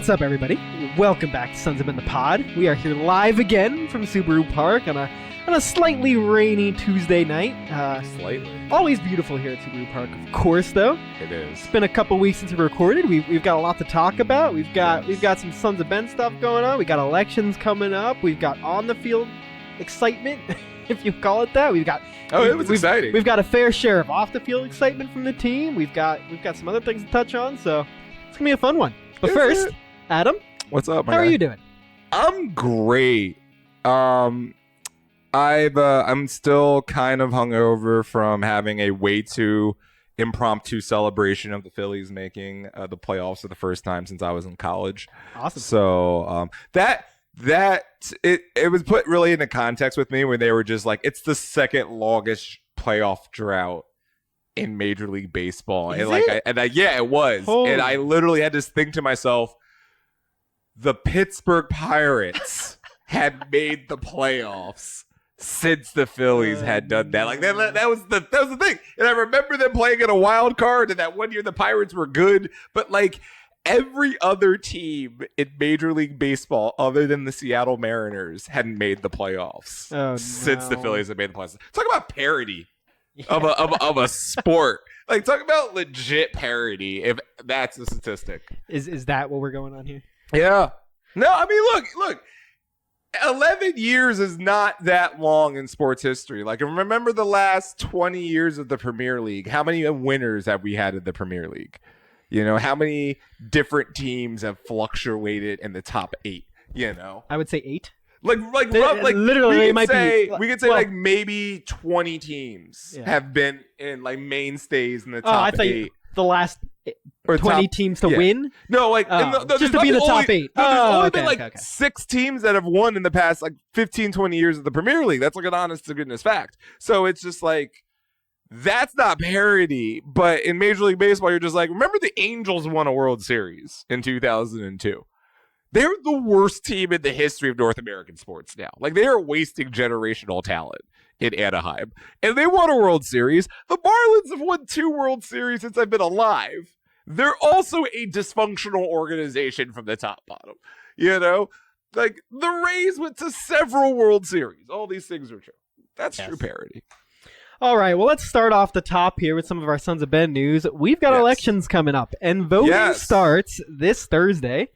What's up, everybody? Welcome back to Sons of Ben the Pod. We are here live again from Subaru Park on a slightly rainy Tuesday night. Slightly. Always beautiful here at Subaru Park, of course, though. It is. It's been a couple weeks since we recorded. We've got a lot to talk about. We've got some Sons of Ben stuff going on. We got elections coming up. We've got on the field excitement, if you call it that. It was exciting. We've got a fair share of off the field excitement from the team. We've got some other things to touch on, so it's gonna be a fun one. But first, Adam, what's up, how are you doing? I'm great. I'm still kind of hungover from having a way too impromptu celebration of the Phillies making the playoffs for the first time since I was in college. Awesome. So it was put really into context with me when they were just like, it's the second longest playoff drought in Major League Baseball. Is and it? Yeah, it was. Holy. And I literally had to think to myself, the Pittsburgh Pirates had made the playoffs since the Phillies had done that. Like that was the thing. And I remember them playing in a wild card, and that one year the Pirates were good, but like every other team in Major League Baseball other than the Seattle Mariners hadn't made the playoffs since the Phillies had made the playoffs. Talk about parody of a sport. Like, talk about legit parody, if that's the statistic. Is that what we're going on here? Yeah. No, I mean, look. 11 years is not that long in sports history. Like, remember the last 20 years of the Premier League. How many winners have we had in the Premier League? You know, how many different teams have fluctuated in the top 8? You know, I would say 8. Literally, we could say well, like maybe 20 teams have been in like mainstays in the top I thought 8. The last Or 20 top- teams to yeah. win? No, like just to be in the top 8. There's only okay, been okay. 6 teams that have won in the past like 15, 20 years of the Premier League. That's like an honest to goodness fact. So it's just like, that's not parody. But in Major League Baseball, you're just like, remember the Angels won a World Series in 2002. They're the worst team in the history of North American sports now. Like, they are wasting generational talent in Anaheim. And they won a World Series. The Marlins have won 2 World Series since I've been alive. They're also a dysfunctional organization from the top bottom. You know? Like, the Rays went to several World Series. All these things are true. That's true parody. All right, well, let's start off the top here with some of our Sons of Ben news. We've got elections coming up, and voting starts this Thursday.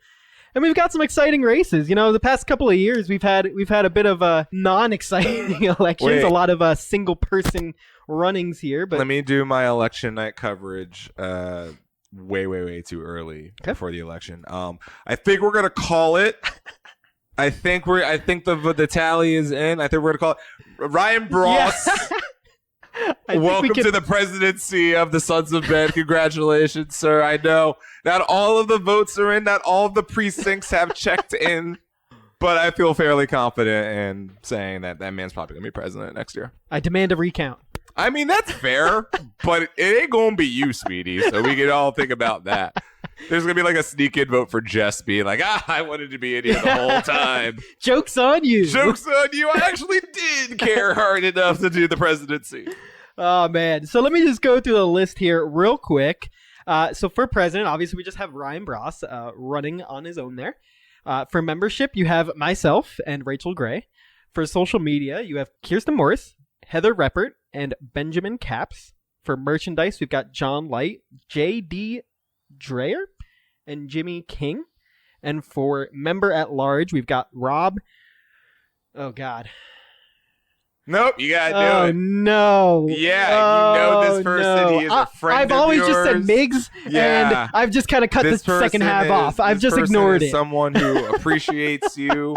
And we've got some exciting races. You know, the past couple of years, we've had a bit of non-exciting elections. Wait. A lot of single-person runnings here. But Let me do my election night coverage way too early before the election. I think we're gonna call it. I think the tally is in. I think we're gonna call it Ryan Bross. Welcome to the presidency of the Sons of Ben. Congratulations, sir. I know not all of the votes are in, not all of the precincts have checked in, but I feel fairly confident in saying that man's probably going to be president next year. I demand a recount. I mean, that's fair, but it ain't going to be you, Speedy, so we can all think about that. There's going to be like a sneak-in vote for Jess being like, I wanted to be in here the whole time. Joke's on you. Joke's on you. I actually did care hard enough to do the presidency. Oh, man. So let me just go through the list here real quick. So for president, obviously, we just have Ryan Bross running on his own there. For membership, you have myself and Rachel Gray. For social media, you have Kirsten Morris, Heather Reppert, and Benjamin Capps. For merchandise, we've got John Light, J.D. Dreyer, and Jimmy King. And for member at large, we've got Rob. Oh, God. Nope, you gotta do it. Oh, no. Yeah, you know this person. No. He is a friend I've of always yours. just said Miggs, Yeah. and I've just kind of cut the second half off. I've just person ignored is it. Someone who appreciates you.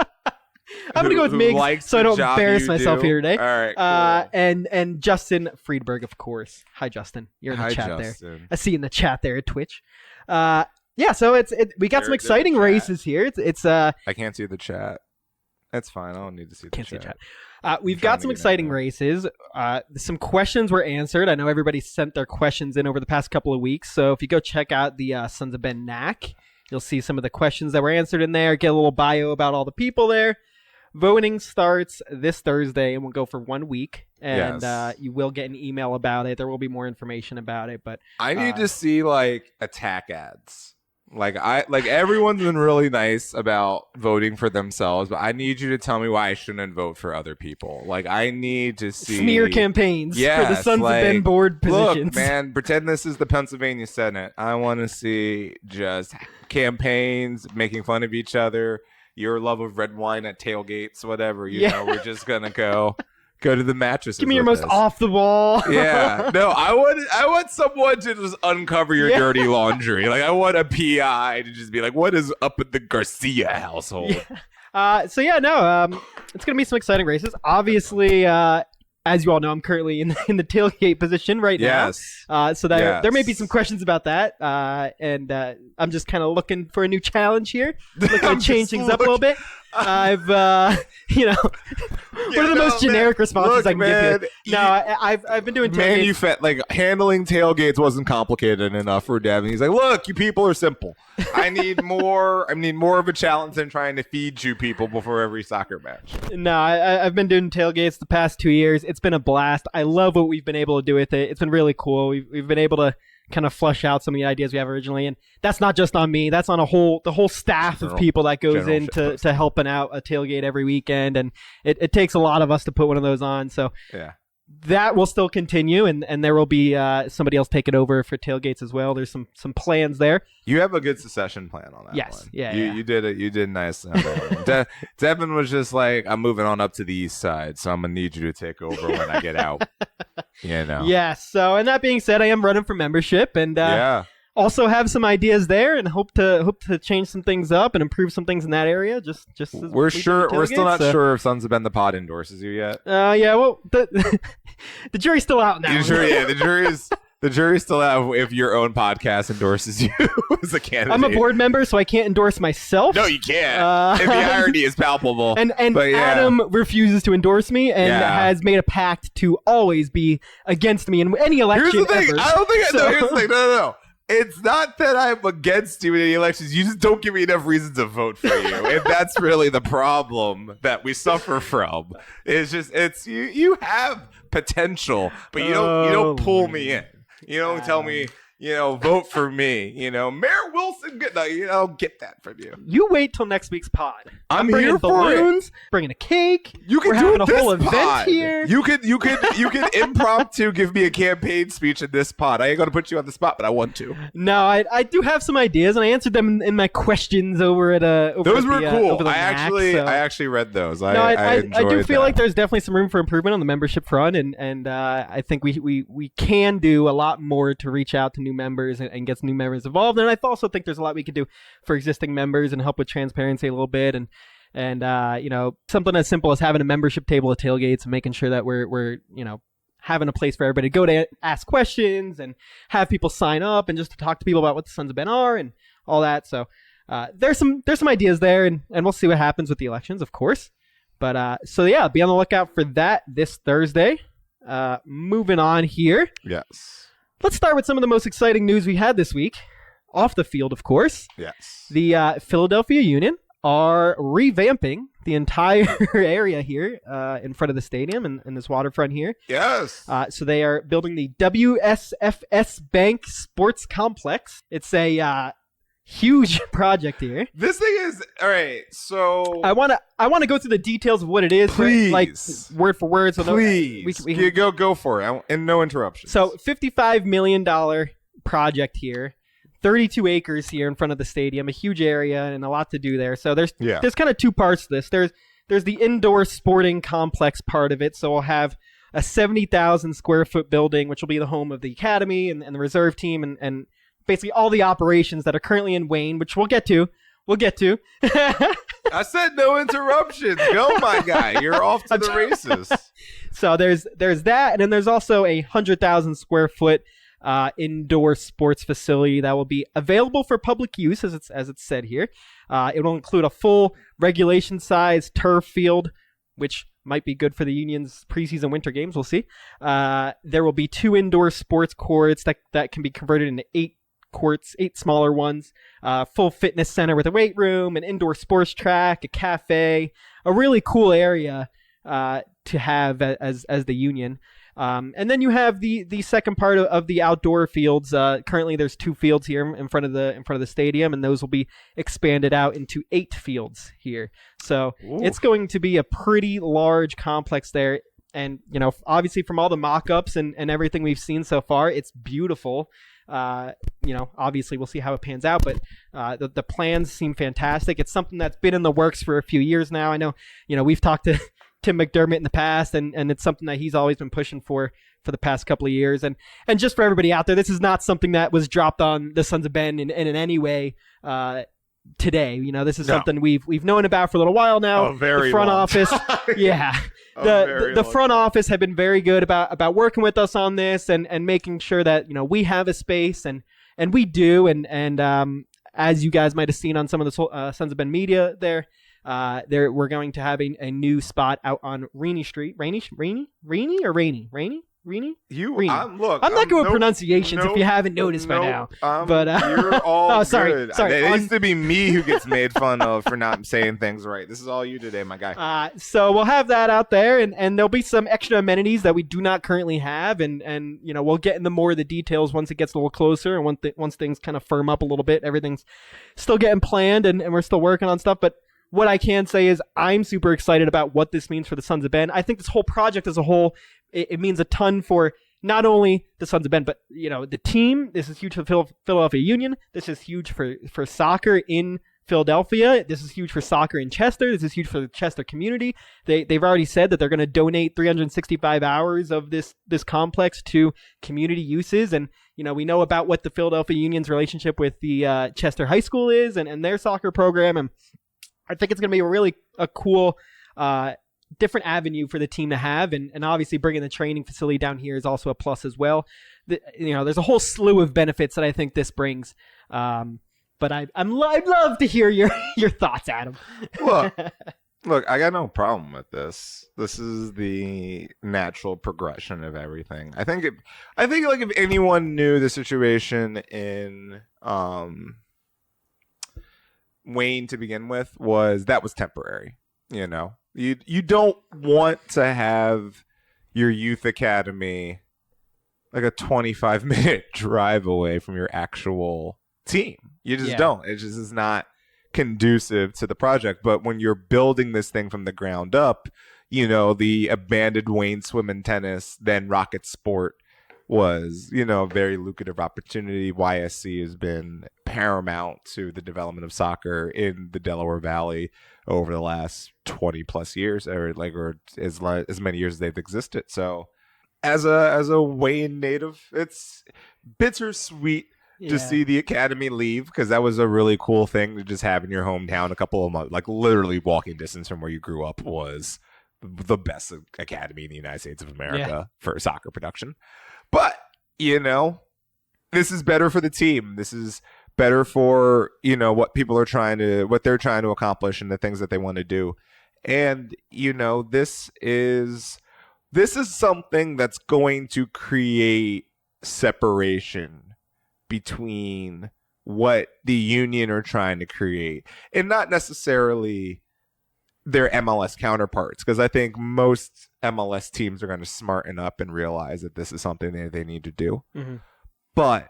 I'm going to go with who Miggs likes so I the don't job embarrass you myself do. here today. All right, cool. And Justin Friedberg, of course. Hi, Justin. You're in the Hi, chat Justin. there. I see you in the chat there at Twitch. So we got some exciting races here. It's I can't see the chat. That's fine. I don't need to see the Can't chat. see chat. We've got some exciting races. Some questions were answered. I know everybody sent their questions in over the past couple of weeks. So if you go check out the Sons of Ben NAC, you'll see some of the questions that were answered in there. Get a little bio about all the people there. Voting starts this Thursday and will go for 1 week. And you will get an email about it. There will be more information about it. But I need to see like attack ads. Like everyone's been really nice about voting for themselves, but I need you to tell me why I shouldn't vote for other people. Like I need to see Smear campaigns for the Yes, Sons of Ben board positions. Look, man, pretend this is the Pennsylvania Senate. I want to see just campaigns making fun of each other. Your love of red wine at tailgates, whatever. You know, we're just gonna go to the mattresses. Give me your with most this. off the wall. Yeah, no, I want someone to just uncover your dirty laundry. Like I want a PI to just be like, what is up with the Garcia household? Yeah. It's gonna be some exciting races. Obviously, as you all know, I'm currently in the tailgate position right now. Yes. So there may be some questions about that, and I'm just kind of looking for a new challenge here, looking to change things up a little bit. I've, one of the most generic responses I can give here. No, I've been doing tailgates. Handling tailgates wasn't complicated enough for Devin. He's like, look, you people are simple. I need more of a challenge than trying to feed you people before every soccer match. No, I've been doing tailgates the past 2 years. It's been a blast. I love what we've been able to do with it. It's been really cool. We've been able to kind of flush out some of the ideas we have originally, and that's not just on me. That's on the whole staff of people that goes into to helping out a tailgate every weekend, and it takes a lot of us to put one of those on. So yeah, that will still continue, and there will be somebody else taking over for tailgates as well. There's some plans there. You have a good succession plan on that. Yes, one. yeah, you did it. You did nice. Devin was just like, I'm moving on up to the east side, so I'm gonna need you to take over when I get out. You know. Yes. So, and that being said, I am running for membership, and also have some ideas there, and hope to change some things up and improve some things in that area. Just we're still not sure if Sons of Ben the Pod endorses you yet. Yeah. Well, the jury's still out now. You sure? Yeah, the jury's still out if your own podcast endorses you as a candidate. I'm a board member, so I can't endorse myself. No, you can't. And the irony is palpable. And Adam refuses to endorse me and has made a pact to always be against me in any election. Here's the thing. Ever. I don't think. So. No, here's the thing. No. It's not that I'm against you in any elections. You just don't give me enough reasons to vote for you, and that's really the problem that we suffer from. It's you have potential, but you don't pull me in. You don't tell me, vote for me. Mayor Wilson, get that from you. You wait till next week's pod. I'm bringing here balloons, bringing a cake. You can We're do having a this whole pod. event here. You could impromptu give me a campaign speech in this pod. I ain't gonna put you on the spot, but I want to. No, I do have some ideas, and I answered them in my questions over at those were cool. Over the I actually read those. I do feel like there's definitely some room for improvement on the membership front, and I think we can do a lot more to reach out to new members and get some new members involved. And I also think there's a lot we could do for existing members and help with transparency a little bit, and something as simple as having a membership table at tailgates and making sure that we're having a place for everybody to go to ask questions and have people sign up and just to talk to people about what the Sons of Ben are and all that. So there's some ideas there, and we'll see what happens with the elections, of course. But be on the lookout for that this Thursday. Moving on here. Yes. Let's start with some of the most exciting news we had this week. Off the field, of course. Yes. The Philadelphia Union are revamping the entire area here in front of the stadium and this waterfront here. Yes. So they are building the WSFS Bank Sports Complex. It's a huge project here. This thing is all right. So I want to go through the details of what it is, please, like word for word. So please, we can go for it, and no interruptions. So $55 million project here. 32 acres here in front of the stadium, a huge area and a lot to do there. So there's kind of two parts to this. There's the indoor sporting complex part of it. So we'll have a 70,000 square foot building, which will be the home of the academy and the reserve team and basically all the operations that are currently in Wayne, which we'll get to. I said no interruptions. Go, my guy. You're off to the races. So there's that, and then there's also a 100,000 square foot indoor sports facility that will be available for public use, as it's said here. It will include a full regulation size turf field, which might be good for the Union's preseason winter games. We'll see. There will be 2 indoor sports courts that can be converted into 8 courts, 8 smaller ones, full fitness center with a weight room, an indoor sports track, a cafe, a really cool area to have as the Union. And then you have the second part of the outdoor fields. Currently, there's 2 fields here in front of the stadium, and those will be expanded out into 8 fields here. So it's going to be a pretty large complex there. And obviously from all the mock-ups and everything we've seen so far, it's beautiful. Obviously we'll see how it pans out, but the plans seem fantastic. It's something that's been in the works for a few years now. I know, we've talked to Tim McDermott in the past, and it's something that he's always been pushing for the past couple of years. And just for everybody out there, this is not something that was dropped on the Sons of Ben in any way today. This is something we've known about for a little while now. The front office, yeah. The front office have been very good about working with us on this and making sure that we have a space, and we do, and as you guys might have seen on some of the Sons of Ben media there we're going to have a new spot out on Rainy Street. Rainy? I'm not good with pronunciations if you haven't noticed by now. But you're all sorry. good. It used to be me who gets made fun of for not saying things right. This is all you today, my guy. So we'll have that out there, and there'll be some extra amenities that we do not currently have, and we'll get into more of the details once it gets a little closer, and once things kind of firm up a little bit. Everything's still getting planned, and we're still working on stuff, but what I can say is I'm super excited about what this means for the Sons of Ben. I think this whole project as a whole, it means a ton for not only the Sons of Ben, but the team. This is huge for the Philadelphia Union. This is huge for soccer in Philadelphia. This is huge for soccer in Chester. This is huge for the Chester community. They've already said that they're going to donate 365 hours of this complex to community uses. And we know about what the Philadelphia Union's relationship with the Chester High School is and their soccer program. And I think it's going to be a cool, different avenue for the team to have, and obviously bringing the training facility down here is also a plus as well. There's a whole slew of benefits that I think this brings. But I'd love to hear your thoughts, Adam. Look, I got no problem with this. This is the natural progression of everything. I think if anyone knew the situation in Wayne to begin with was temporary. You don't want to have your youth academy like a 25-minute drive away from your actual team. You just don't. It just is not conducive to the project. But when you're building this thing from the ground up, the abandoned Wayne Swim and Tennis, then Rocket Sport was, a very lucrative opportunity. YSC has been paramount to the development of soccer in the Delaware Valley over the last 20 plus years, or as many years as they've existed. So as a Wayne native, it's bittersweet to see the academy leave, because that was a really cool thing to just have in your hometown. A couple of months, like literally walking distance from where you grew up, was the best academy in the United States of America for soccer production. But, this is better for the team. This is better for, what they're trying to accomplish and the things that they want to do. And, this is something that's going to create separation between what the Union are trying to create and not necessarily their MLS counterparts, because I think most MLS teams are going to smarten up and realize that this is something that they need to do. Mm-hmm. But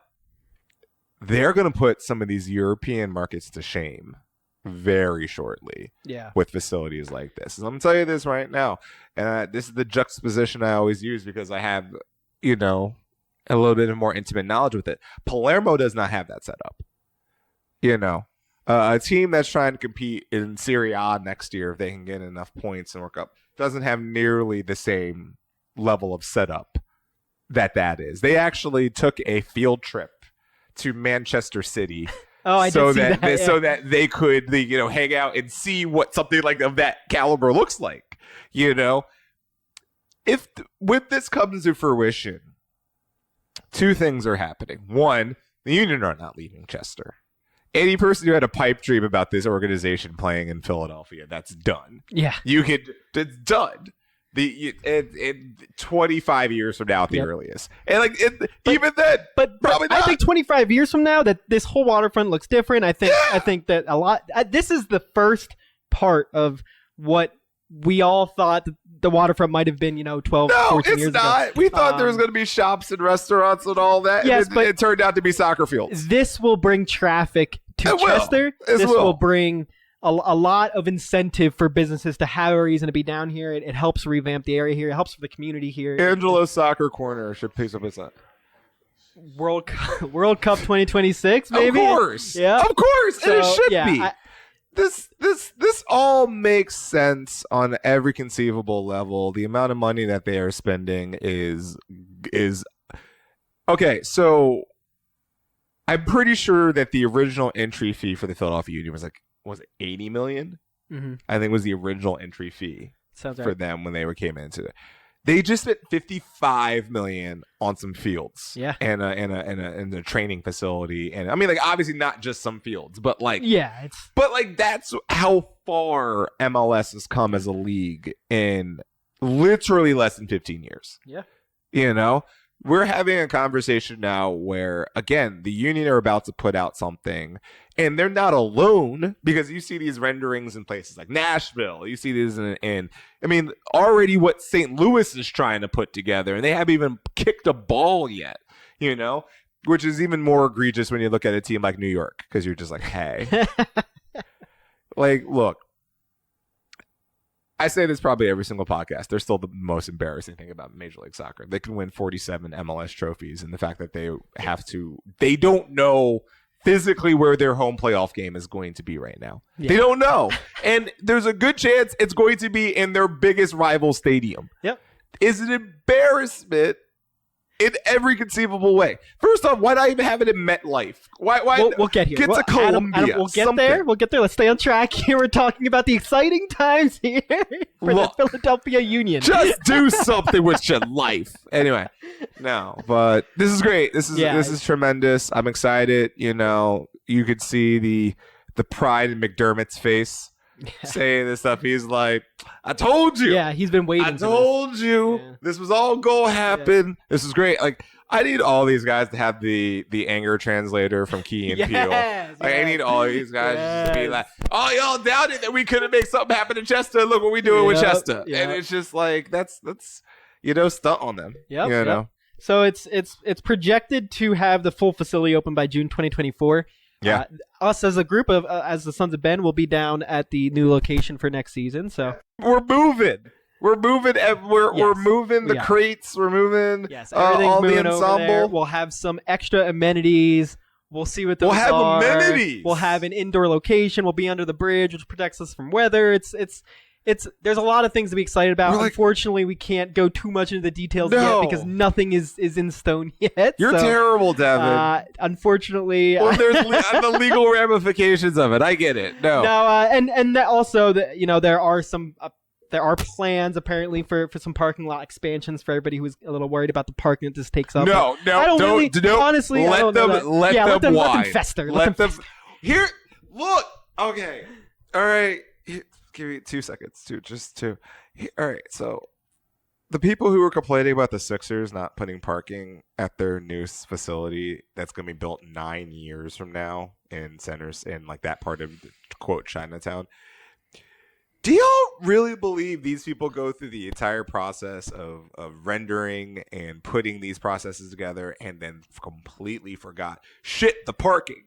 they're going to put some of these European markets to shame very shortly with facilities like this. And I'm going to tell you this right now. This is the juxtaposition I always use because I have, a little bit of more intimate knowledge with it. Palermo does not have that set up. A team that's trying to compete in Serie A next year, if they can get enough points and work up, doesn't have nearly the same level of setup that is. They actually took a field trip to Manchester City so that they could hang out and see what something like of that caliber looks like. If with this comes to fruition, two things are happening. One, the Union are not leaving Chester. Any person who had a pipe dream about this organization playing in Philadelphia, that's done. Yeah. It's done. In 25 years from now at the earliest. And even then, but probably not. I think 25 years from now that this whole waterfront looks different. I think that a lot, this is the first part of what we all thought that the waterfront might have been, 12, No, 14 it's years not. ago. We thought there was going to be shops and restaurants and all that. Yes, and but it turned out to be soccer fields. This will bring traffic to It will. Chester. It This will. will bring a lot of incentive for businesses to have a reason to be down here. It helps revamp the area here. It helps for the community here. Angelo's Soccer Corner should pick up its that. World Cup 2026, maybe. Of course. Yeah. Of course. And it So, should yeah, be. This all makes sense on every conceivable level. The amount of money that they are spending is okay. So I'm pretty sure that the original entry fee for the Philadelphia Union was it 80 million? Mhm. I think was the original entry fee Sounds for right. them when they came into it. They just spent $55 million on some fields, Yeah. and a training facility, and I mean, like, obviously not just some fields, but like, Yeah, that's how far MLS has come as a league in literally less than 15 years. Yeah. We're having a conversation now where, again, the Union are about to put out something, and they're not alone, because you see these renderings in places like Nashville. You see these in I mean, already what St. Louis is trying to put together, and they haven't even kicked a ball yet, which is even more egregious when you look at a team like New York, because you're just like, hey. Like, look, I say this probably every single podcast. They're still the most embarrassing thing about Major League Soccer. They can win 47 MLS trophies, and the fact that they don't know physically where their home playoff game is going to be right now. Yeah. They don't know. And there's a good chance it's going to be in their biggest rival stadium. Yep. Is an embarrassment in every conceivable way. First off, why not even have it in MetLife? Why We'll get here. Get to Adam, Columbia, we'll get something. there. We'll get there. Let's stay on track here. We're talking about the exciting times here for Look, the Philadelphia Union. Just do something with your life. Anyway, no, but this is great. This is tremendous. I'm excited. You could see the pride in McDermott's face saying this stuff. He's like, I told you. Yeah, he's been waiting. I told you. Yeah. This was all going to happen. Yeah. This is great. Like, I need all these guys to have the anger translator from Key and Peele. Like, I need all these guys just to be like, oh, y'all doubted that we couldn't make something happen in Chester. Look what we doing with Chester. Yep. And it's just like, that's stunt on them. Yep. So it's projected to have the full facility open by June 2024. Yeah. Us as a group of as the Sons of Ben will be down at the new location for next season. So we're moving. We're moving. We're moving the crates. We're moving. Yes, everything's all moving the ensemble. Over there. We'll have some extra amenities. We'll see what those are. We'll have amenities. We'll have an indoor location. We'll be under the bridge, which protects us from weather. There's a lot of things to be excited about. Unfortunately, we can't go too much into the details yet because nothing is in stone yet. You're terrible, Devin. Unfortunately, there's the legal ramifications of it. I get it. No, and that also there are plans apparently for some parking lot expansions for everybody who's a little worried about the parking that this takes up. No, honestly, let them fester. Here, look. Okay, all right. Give me 2 seconds. Just two. All right. So the people who were complaining about the Sixers not putting parking at their new facility that's going to be built 9 years from now in centers in like that part of quote Chinatown. Do y'all really believe these people go through the entire process of rendering and putting these processes together and then completely forgot the parking?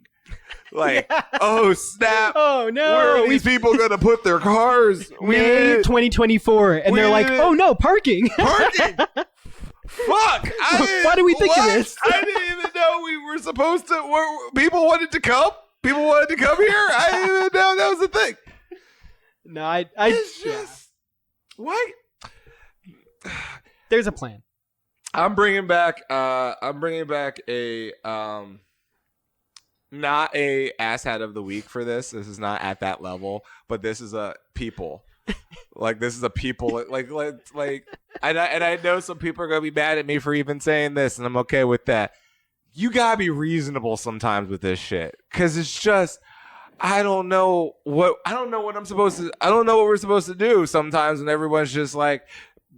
Like, oh snap! Oh no! Where are these people gonna put their cars? May 2024, and they're like, "Oh no, parking! Parking! Fuck! Why do we think of this? I didn't even know we were supposed to. People wanted to come. People wanted to come here. I didn't even know that was a thing. No, it's just what? There's a plan. I'm bringing back a not a asshat of the week for this. This is not at that level, but this is a people. This is a people. And I know some people are gonna be mad at me for even saying this, and I'm okay with that. You gotta be reasonable sometimes with this shit, because it's just I don't know what we're supposed to do sometimes, when everyone's just like,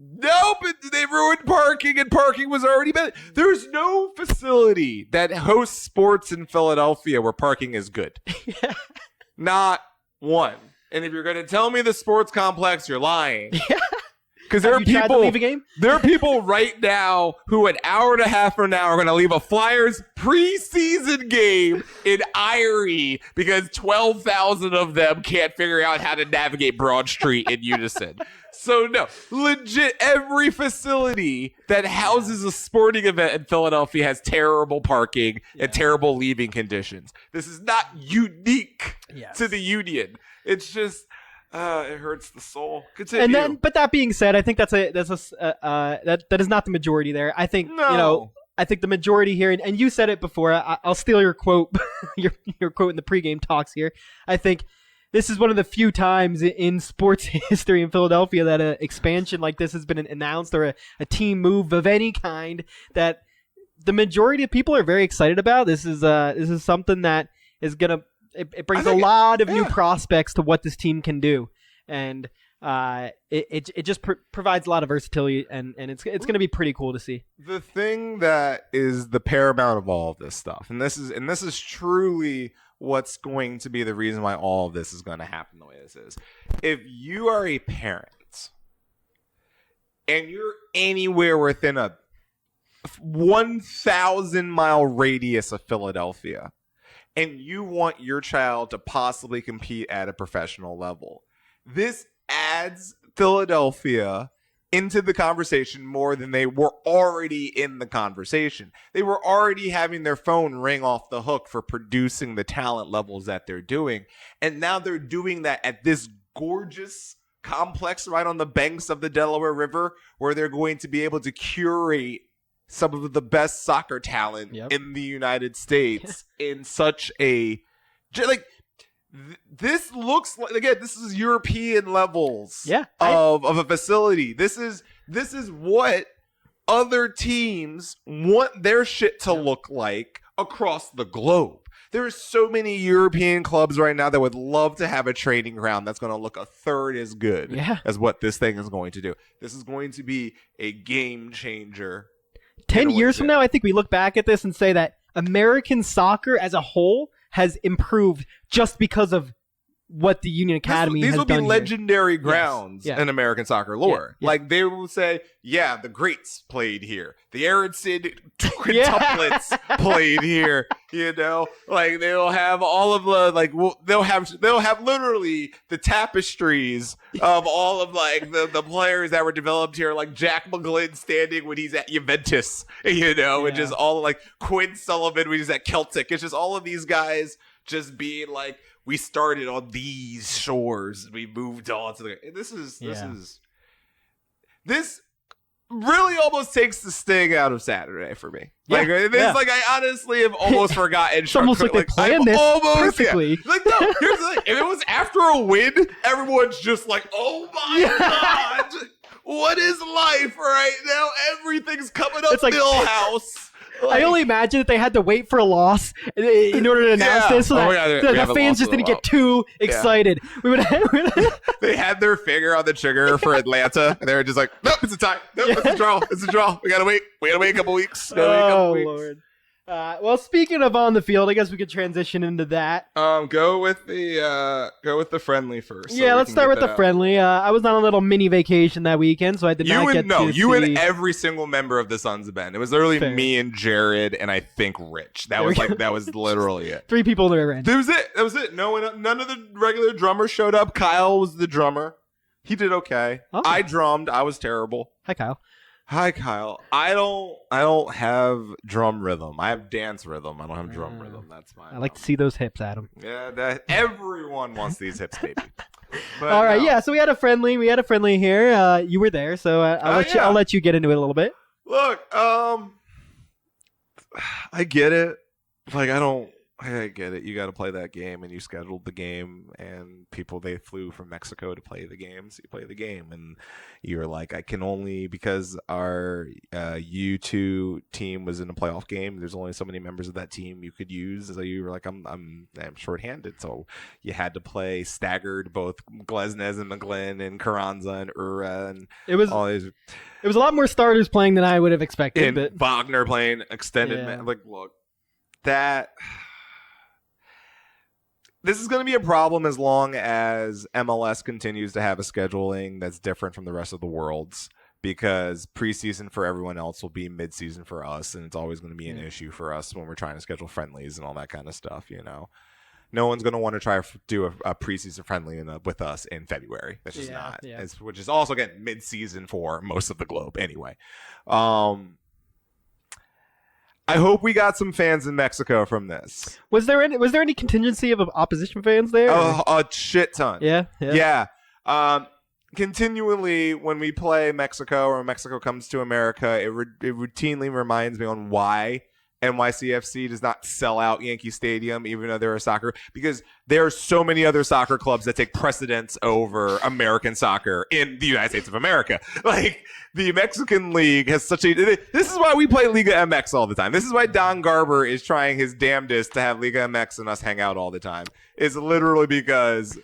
nope, they ruined parking, and parking was already bad. There's no facility that hosts sports in Philadelphia where parking is good. Not one. And if you're going to tell me the sports complex, you're lying. Yeah. Because there are Have you tried to people leave a game? There are people right now who an hour and a half from now are going to leave a Flyers preseason game in Erie because 12,000 of them can't figure out how to navigate Broad Street in unison. So no, legit every facility that houses a sporting event in Philadelphia has terrible parking and terrible leaving conditions. This is not unique to the Union. It's just it hurts the soul. Continue. And then, but that being said, I think that is not the majority there. I think I think the majority here, and you said it before. I'll steal your quote, your quote in the pregame talks here. I think this is one of the few times in sports history in Philadelphia that an expansion like this has been announced, or a team move of any kind that the majority of people are very excited about. This is something that is gonna. It brings a lot of new prospects to what this team can do, and it just provides a lot of versatility, and it's going to be pretty cool to see. The thing that is the paramount of all of this stuff, and this is truly what's going to be the reason why all of this is going to happen the way this is. If you are a parent and you're anywhere within a 1,000-mile radius of Philadelphia, and you want your child to possibly compete at a professional level, this adds Philadelphia into the conversation more than they were already in the conversation. They were already having their phone ring off the hook for producing the talent levels that they're doing. And now they're doing that at this gorgeous complex right on the banks of the Delaware River, where they're going to be able to curate some of the best soccer talent in the United States in such a this looks like, again, this is European levels of a facility. This is what other teams want their shit to look like across the globe. There are so many European clubs right now that would love to have a training ground that's going to look a third as good as what this thing is going to do. This is going to be a game changer. 10 years from now, I think we look back at this and say that American soccer as a whole has improved just because of what the Union Academy has done. These will be legendary grounds in American soccer lore. Like, they will say, the greats played here. The Aronson quintuplets played here. You know, like, they'll have all of the they'll have literally the tapestries of all of the players that were developed here, like Jack McGlynn standing when he's at Juventus, you know, and just all of Quinn Sullivan when he's at Celtic. It's just all of these guys just being like, we started on these shores, we moved on to this really almost takes the sting out of Saturday for me. I honestly have almost forgotten. It's almost like they planned this perfectly. No, here's the thing. If it was after a win, everyone's just like, oh my God, what is life right now? Everything's coming up Millhouse. I only imagine that they had to wait for a loss in order to announce this, so that the fans just didn't get too excited. They had their finger on the trigger for Atlanta, and they were just like, "Nope, it's a tie. Nope, it's a draw. It's a draw. We gotta wait. We gotta wait a couple weeks." Lord. Well, speaking of on the field, I guess we could transition into that. Go with the friendly first. Yeah, let's start with the friendly. I was on a little mini vacation that weekend, so I did not get to see... You and every single member of the Sons of Ben. It was literally me and Jared and I think Rich. That was literally it. 3 people that ran. That was it. None of the regular drummers showed up. Kyle was the drummer. He did okay. I drummed. I was terrible. Hi, Kyle. I don't have drum rhythm. I have dance rhythm. I don't have drum rhythm. That's fine. I like to see those hips, Adam. Yeah, everyone wants these hips, baby. But all right, so we had a friendly here. You were there, so I'll let you get into it a little bit. Look, I get it. I get it. You got to play that game, and you scheduled the game, and they flew from Mexico to play the game, so you play the game, and you're like, I can only, because our U2 team was in a playoff game, there's only so many members of that team you could use, so you were like, I'm shorthanded, so you had to play staggered both Glesnes and McGlynn and Carranza and Ura, and all these. It was a lot more starters playing than I would have expected. And Wagner playing extended, look, that... This is going to be a problem as long as MLS continues to have a scheduling that's different from the rest of the world's, because preseason for everyone else will be midseason for us, and it's always going to be an issue for us when we're trying to schedule friendlies and all that kind of stuff. No one's going to want to try to do a preseason friendly with us in February. That's just not. Yeah. Which is also, again, mid-season for most of the globe anyway. I hope we got some fans in Mexico from this. Was there any contingency of opposition fans there? A shit ton. Yeah. Continually, when we play Mexico or Mexico comes to America, it routinely reminds me on why NYCFC does not sell out Yankee Stadium, even though they're a soccer, because there are so many other soccer clubs that take precedence over American soccer in the United States of America. Like, the Mexican League has this is why we play Liga MX all the time. This is why Don Garber is trying his damnedest to have Liga MX and us hang out all the time. It's literally because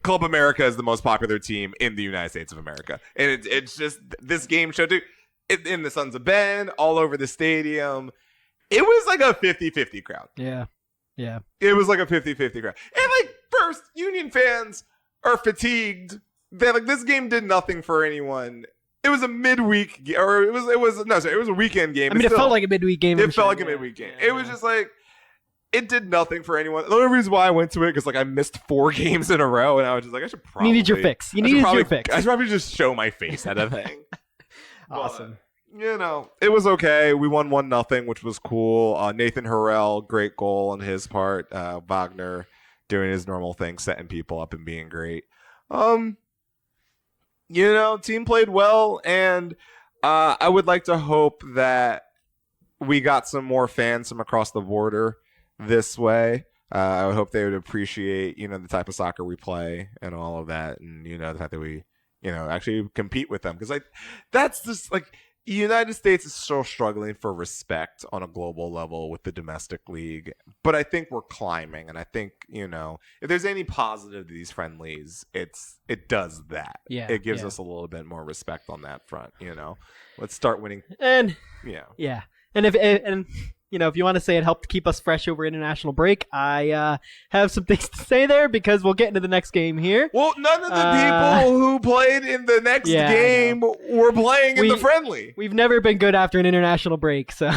Club America is the most popular team in the United States of America. And it's just, this game showed too, in the Sons of Ben, all over the stadium. It was like a 50-50 crowd. Yeah. It was like a 50-50 crowd. And like, first, Union fans are fatigued. This game did nothing for anyone. It was a midweek, or it was a weekend game. I mean, it felt like a midweek game. It felt like a midweek game. It was just like, it did nothing for anyone. The only reason why I went to it, because like I missed 4 games in a row, and I was just like, I should probably... Needed your fix. You needed your fix. I should probably just show my face at a thing. Awesome. But, it was okay. We won 1-0, which was cool. Nathan Harrell, great goal on his part. Wagner doing his normal thing, setting people up and being great. Team played well, and I would like to hope that we got some more fans from across the border this way. I would hope they would appreciate, the type of soccer we play and all of that, and the fact that we, actually compete with them, because that's just like, the United States is still struggling for respect on a global level with the domestic league, but I think we're climbing, and I think, if there's any positive to these friendlies, it does that. Yeah, it gives us a little bit more respect on that front. Let's start winning. And yeah, and if you want to say it helped keep us fresh over international break, I have some things to say there, because we'll get into the next game here. Well, none of the people who played in the next game were playing in the friendly. We've never been good after an international break, so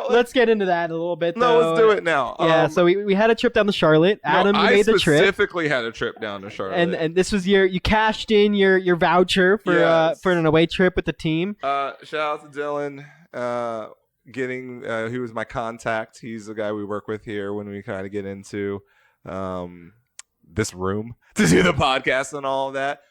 let's get into that a little bit. Let's do it now. Yeah, so we had a trip down to Charlotte. Adam, you made the trip. I specifically had a trip down to Charlotte. And this was you cashed in your voucher for an away trip with the team. Shout out to Dylan. He was my contact. He's the guy we work with here when we kind of get into this room to do the podcast and all of that.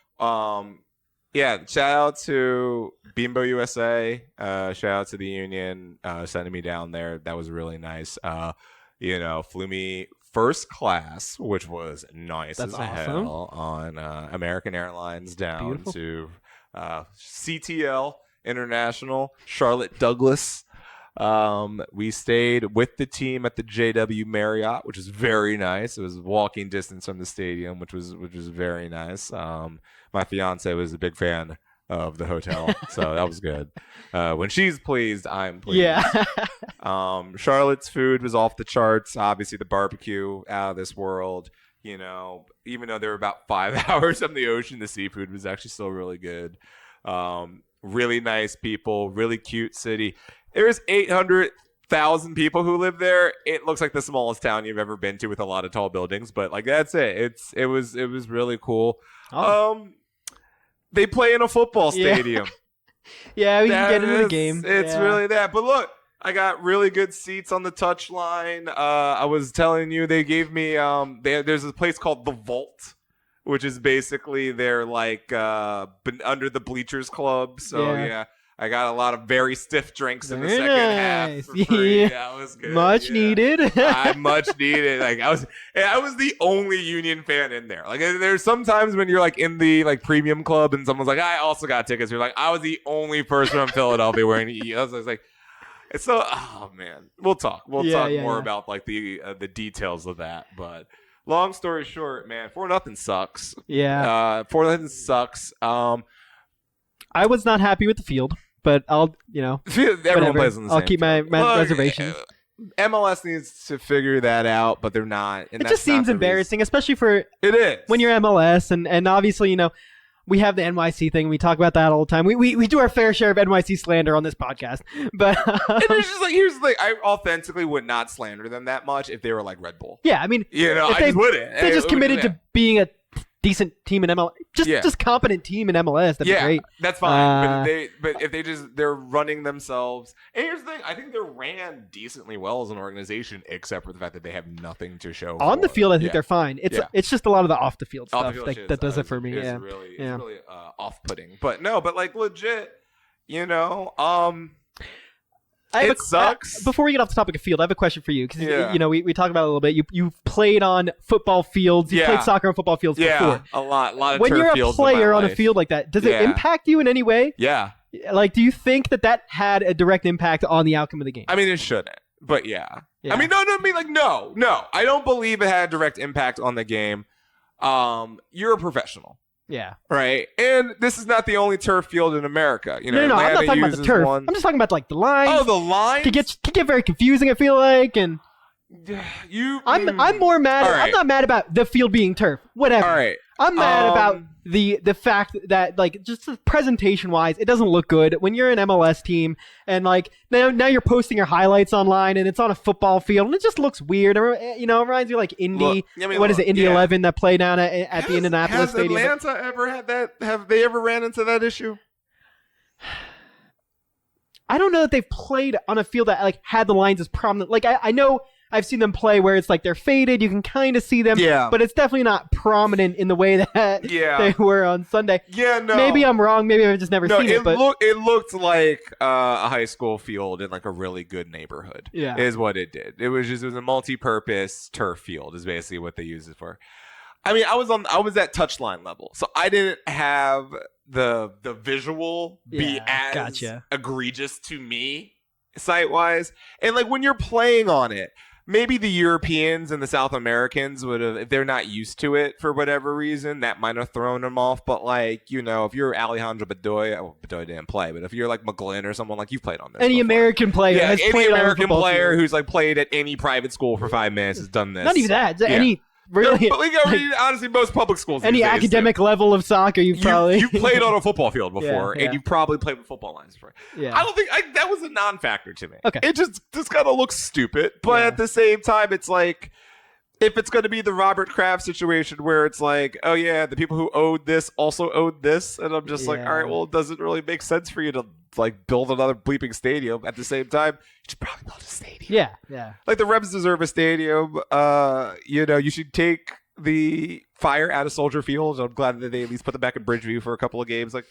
Shout out to Bimbo USA. Shout out to the Union sending me down there. That was really nice. Flew me first class, which was nice as hell, on American Airlines down to CTL International, Charlotte Douglas. We stayed with the team at the JW Marriott, which is very nice. It was walking distance from the stadium, which was very nice. My fiance was a big fan of the hotel, so that was good. When she's pleased, I'm pleased. Yeah. Charlotte's food was off the charts. Obviously, the barbecue out of this world. Even though they were about 5 hours from the ocean, the seafood was actually still really good. Really nice people, really cute city. There's 800,000 people who live there. It looks like the smallest town you've ever been to, with a lot of tall buildings, but like, that's it. It was really cool. They play in a football stadium. Yeah, we can get into the game. It's really that. But look, I got really good seats on the touchline. I was telling you, they gave me there's a place called The Vault, which is basically their like under the bleachers club. So yeah. I got a lot of very stiff drinks in the second half for free. Yeah. That was good. Much needed. Much needed. Like I was the only Union fan in there. Like there's sometimes when you're like in the like premium club and someone's like, I also got tickets. You're like, I was the only person from Philadelphia wearing I was like, it's so. Oh man, we'll talk. We'll talk more about like the details of that. But long story short, man, 4-0 sucks. Yeah. 4-0 sucks. I was not happy with the field. But I'll, everyone plays on the I'll same keep my field. reservation. MLS needs to figure that out, but they're not. And It just seems embarrassing, especially for It is. when you're MLS, and obviously, we have the NYC thing. We talk about that all the time. We do our fair share of NYC slander on this podcast. But And it's just like, here's the thing. I authentically would not slander them that much if they were like Red Bull. yeah, I mean, I just wouldn't. if they just committed to being a decent team in MLS, just competent team in MLS, that'd be great. That's fine. But if they're running themselves. And here's the thing, I think they're ran decently well as an organization, except for the fact that they have nothing to show On the for. field, I think they're fine. It's just a lot of the off the field Off the stuff field shit that does it is- for me. is Yeah. really, it's Yeah. really off-putting. But no, but like legit, it sucks. Before we get off the topic of field, I have a question for you because Yeah. we talked about it a little bit. You've played on football fields. You Yeah. played soccer on football fields before. a lot of When turf you're a fields in my player on a life. field like that, does it Yeah. impact you in any way? Yeah. Like, do you think that had a direct impact on the outcome of the game? I mean, it shouldn't, but yeah. Yeah. I mean, no. I don't believe it had a direct impact on the game. You're a professional, Yeah. right? And this is not the only turf field in America. No, I'm Atlanta not talking about the uses turf. one. I'm just talking about like the lines. Oh, the line. Could get very confusing. I feel like, and You. I'm more mad. All right. I'm not mad about the field being turf. Whatever. All right. I'm mad about the fact that, like, just presentation wise, it doesn't look good when you're an MLS team and like now you're posting your highlights online and it's on a football field and it just looks weird. It reminds me of like Indy. What is it? Indy 11 that play down at the Indianapolis Stadium. Has Atlanta ever had that? Have they ever ran into that issue? I don't know that they've played on a field that like had the lines as prominent. Like I know I've seen them play where it's like they're faded. You can kind of see them, but it's definitely not prominent in the way that they were on Sunday. Yeah, no. Maybe I'm wrong. Maybe I've just never seen it. But it looked like a high school field in like a really good neighborhood. Yeah, is what it did. It was a multi-purpose turf field. Is basically what they use it for. I mean, I was at touchline level, so I didn't have the visual be as egregious to me sight wise, and like when you're playing on it. Maybe the Europeans and the South Americans would have, if they're not used to it for whatever reason, that might have thrown them off. But like, if you're Alejandro Bedoya, well, Bedoya didn't play, but if you're like McGlynn or someone like you've played on this, any before. American player, has any played American on player field. who's like played at any private school for 5 minutes has done this. Not even that. Any really, honestly, most public schools. Any academic level of soccer, you've played on a football field before, and you've probably played with football lines before. Yeah. I don't think that was a non-factor to me. Okay, it just kind of looks stupid, but at the same time, it's like if it's going to be the Robert Kraft situation where it's like, oh yeah, the people who owed this also owed this, and I'm just like, all right, well, it doesn't really make sense for you to like build another bleeping stadium at the same time. You should probably build a stadium. Yeah. Like the Rebs deserve a stadium. You should take the Fire out of Soldier Field. I'm glad that they at least put them back in Bridgeview for a couple of games. Like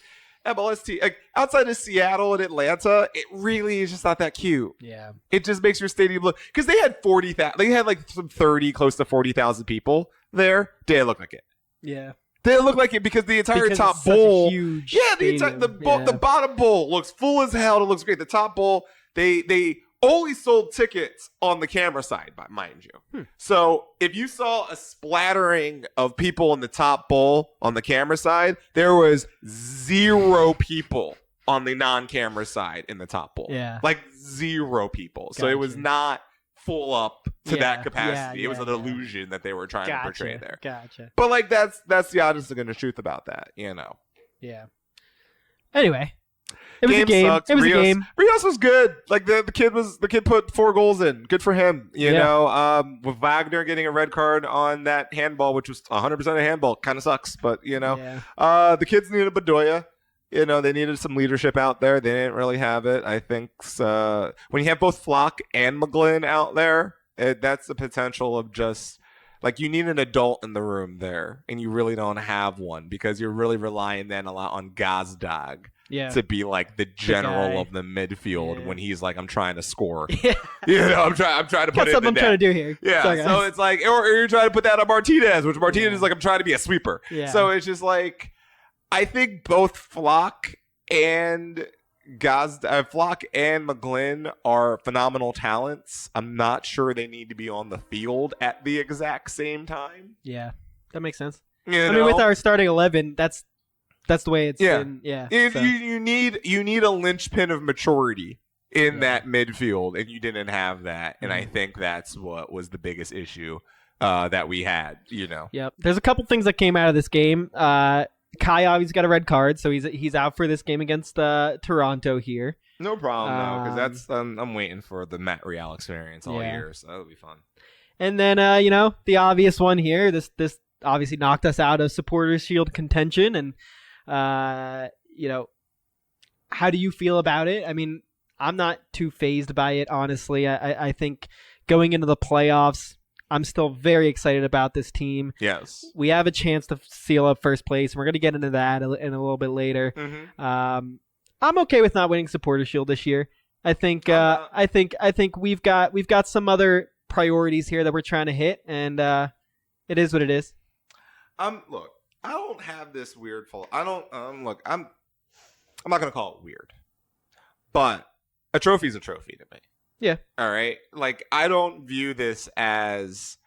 MLST, like outside of Seattle and Atlanta, it really is just not that cute. Yeah. It just makes your stadium look, because they had 40,000. They had like some 30, close to 40,000 people there. Didn't look like it. Yeah. They look like it because the entire top it's such a bowl, huge the bottom bowl looks full as hell. It looks great. The top bowl, they only sold tickets on the camera side, mind you. So if you saw a splattering of people in the top bowl on the camera side, there was 0 people on the non-camera side in the top bowl. Yeah, like 0 people. So it was not full up to that capacity. It was an illusion that they were trying to portray there. Gotcha. But like that's the honest to goodness truth about that, Yeah. Anyway, it was a game. Sucked. It was Rios, a game. Rios was good. Like the kid put 4 goals in. Good for him. You know, with Wagner getting a red card on that handball, which was 100% a handball, kind of sucks. But the kids needed Bedoya. They needed some leadership out there. They didn't really have it. I think when you have both Flock and McGlynn out there, that's the potential of just like you need an adult in the room there, and you really don't have one because you're really relying then a lot on Gazdag to be like the general of the midfield when he's like, I'm trying to score. I'm trying to put it in the net. I'm trying to do here. Yeah, sorry, so it's like, or you're trying to put that on Martinez, which Martinez is like, I'm trying to be a sweeper. Yeah. So it's just like, I think both Flock and McGlynn are phenomenal talents. I'm not sure they need to be on the field at the exact same time. Yeah, that makes sense. I mean, with our starting 11, that's the way it's been. Yeah, you need a linchpin of maturity in that midfield, and you didn't have that. And I think that's what was the biggest issue that we had, Yep. There's a couple things that came out of this game. Kai obviously got a red card, so he's out for this game against Toronto here. No problem, because that's I'm waiting for the Matt Real experience all year, so that'll be fun. And then, the obvious one here, this obviously knocked us out of Supporters Shield contention. And, how do you feel about it? I mean, I'm not too fazed by it, honestly. I think going into the playoffs, I'm still very excited about this team. Yes. We have a chance to seal up first place, and we're going to get into that in a little bit later. Mm-hmm. I'm okay with not winning Supporters Shield this year. I think we've got some other priorities here that we're trying to hit, and it is what it is. Look, I don't have this weird I'm not gonna call it weird, but a trophy's a trophy to me. Yeah. All right. Like, I don't view this as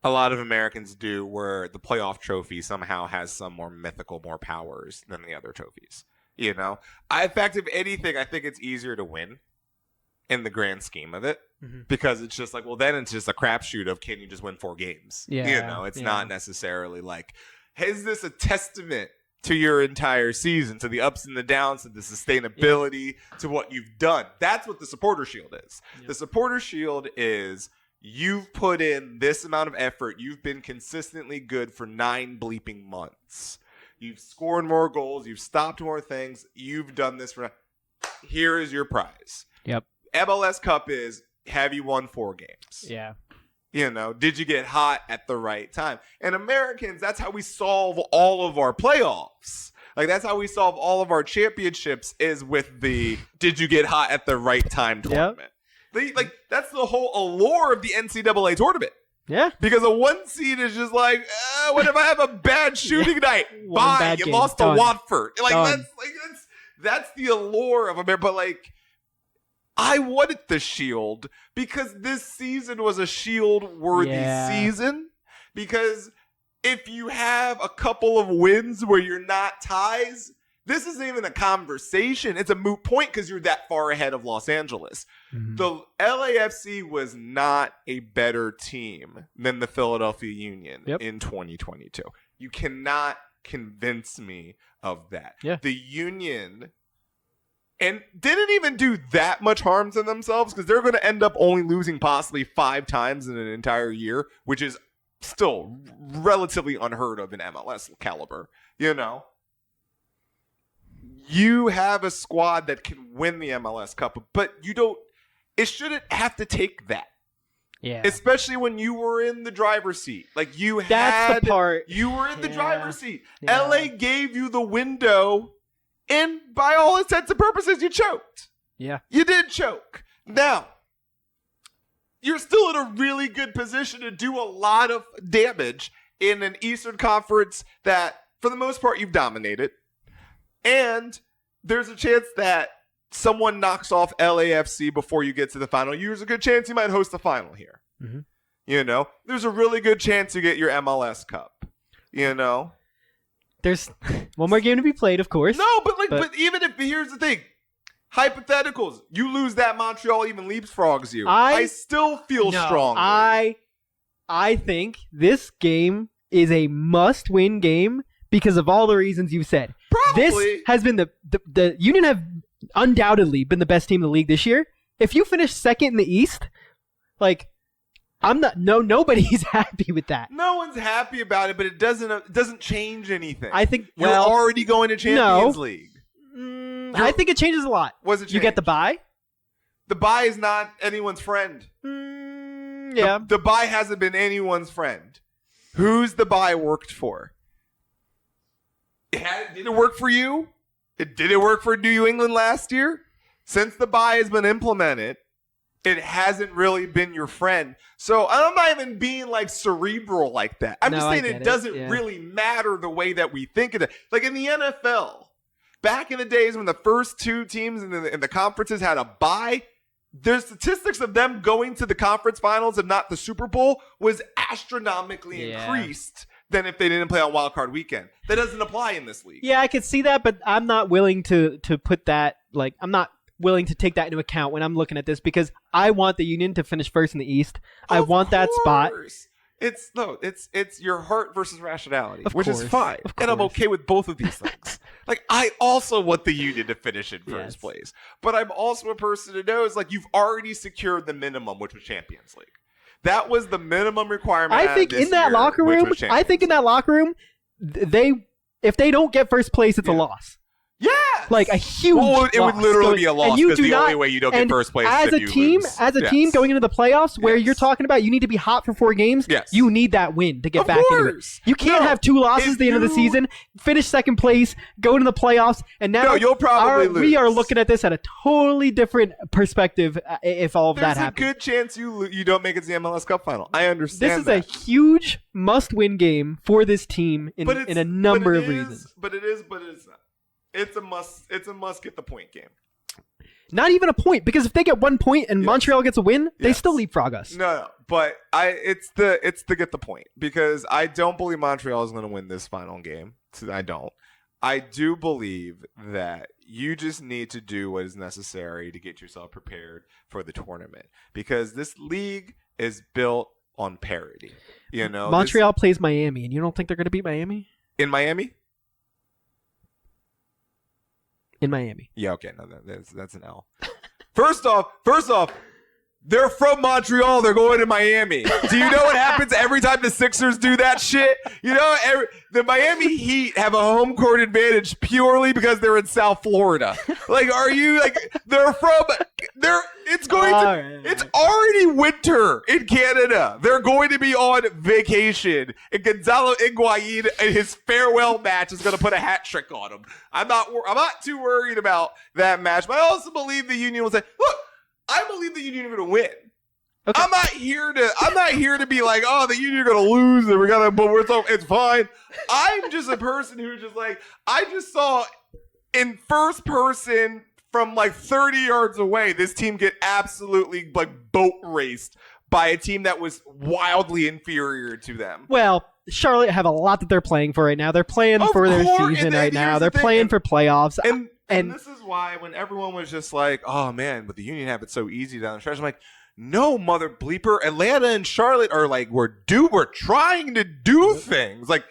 a lot of Americans do, where the playoff trophy somehow has some more mythical, more powers than the other trophies. In fact, if anything, I think it's easier to win in the grand scheme of it, because it's just like, well, then it's just a crapshoot of, can you just win 4 games? Yeah. It's not necessarily like, is this a testament to your entire season, to the ups and the downs, to the sustainability, to what you've done? That's what the Supporter Shield is. Yeah. The Supporter Shield is, you've put in this amount of effort. You've been consistently good for 9 bleeping months. You've scored more goals. You've stopped more things. You've done this for. Here is your prize. Yep. MLS Cup is, have you won 4 games? Yeah. Did you get hot at the right time? And Americans, that's how we solve all of our playoffs. Like, that's how we solve all of our championships, is with the did you get hot at the right time tournament. Yep. That's the whole allure of the NCAA tournament. Yeah. Because a 1 seed is just like, what if I have a bad shooting night? Bye. You lost to Watford. That's the allure of America. But I wanted the Shield because this season was a Shield-worthy season. Because if you have a couple of wins where you're not ties, this isn't even a conversation. It's a moot point because you're that far ahead of Los Angeles. Mm-hmm. The LAFC was not a better team than the Philadelphia Union in 2022. You cannot convince me of that. Yeah. The Union... and didn't even do that much harm to themselves, because they're going to end up only losing possibly 5 times in an entire year, which is still relatively unheard of in MLS caliber. You have a squad that can win the MLS Cup, but it shouldn't have to take that. Yeah. Especially when you were in the driver's seat. You were in the driver's seat. Yeah. LA gave you the window. And by all intents and purposes, you choked. Yeah. You did choke. Now, you're still in a really good position to do a lot of damage in an Eastern Conference that, for the most part, you've dominated. And there's a chance that someone knocks off LAFC before you get to the final. There's a good chance you might host the final here. Mm-hmm. There's a really good chance you get your MLS Cup. There's one more game to be played, of course. No, but even if, here's the thing. Hypotheticals. You lose that, Montreal even leapfrogs you. I still feel strongly. I think this game is a must-win game because of all the reasons you said. Probably. This has been the Union have undoubtedly been the best team in the league this year. If you finish second in the East, nobody's happy with that. No one's happy about it, but it doesn't change anything. I think you're already going to Champions League. I think it changes a lot. What's it change? You get the bye. The bye is not anyone's friend. Yeah. The bye hasn't been anyone's friend. Who's the bye worked for? Did it work for you? Did it work for New England last year? Since the bye has been implemented, it hasn't really been your friend. So I'm not even being cerebral like that. I'm just saying it doesn't really matter the way that we think of it. Like in the NFL, back in the days when the first 2 teams in the conferences had a bye, the statistics of them going to the conference finals and not the Super Bowl was astronomically increased than if they didn't play on Wild Card Weekend. That doesn't apply in this league. Yeah, I could see that, but I'm not willing to put that, I'm not willing to take that into account when I'm looking at this because I want the Union to finish first in the East. I want that spot. It's your heart versus rationality, Of which course, is fine, of and I'm course. okay with both of these things. Like, I also want the Union to finish in first Yes. place, but I'm also a person who knows, like, you've already secured the minimum, which was Champions League. That was the minimum requirement. I think this in that year, locker which room, was I think in Champions that locker room, if they don't get first place, it's a Yeah. loss. League. Yes! Like a huge. Well, it would loss. literally be a loss And you because do the not- only way you don't get and first place as is a if you team, lose. as a team going into the playoffs, where Yes. you're talking about you need to be hot for 4 games. Yes. You need that win to get Of back into it. course. You can't No, have 2 losses if at the end of the you- season, finish second place, go into the playoffs, and now No, you'll probably we are lose. looking at this at a totally different perspective if all of There's that a happens. good chance you don't make it to the MLS Cup final. I This understand is that. a huge must-win game for this team in a number of reasons. But it is not. It's a must get the point game. Not even a point, because if they get 1 point and Yes. Montreal gets a win, they Yes. still leapfrog us. No, but it's the get the point, because I don't believe Montreal is going to win this final game. I don't. I do believe that you just need to do what is necessary to get yourself prepared for the tournament, because this league is built on parity. You know, Montreal plays Miami, and you don't think they're going to beat Miami? in Miami. In Miami. Yeah, okay, no, that's an L. First off, they're from Montreal. They're going to Miami. Do you know what happens every time the Sixers do that shit? You know, the Miami Heat have a home court advantage purely because they're in South Florida. Like, are you like it's already winter in Canada. They're going to be on vacation, and Gonzalo Higuain in his farewell match is going to put a hat trick on him. I'm not too worried about that match, but I also believe the Union will say, look, I believe the Union are going to win. Okay. I'm not here to be like, oh, the Union are going to lose and it's fine. I'm just a person who just like, I just saw in first person from like 30 yards away, this team get absolutely like boat raced by a team that was wildly inferior to them. Well, Charlotte have a lot that they're playing for right now. They're playing Of for their course, season and then right now. here's They're the thing, playing and- for playoffs. And this is why when everyone was just like, oh man, but the Union have it so easy down the stretch, I'm like, no, mother bleeper. Atlanta and Charlotte are like, we're trying to do things. Like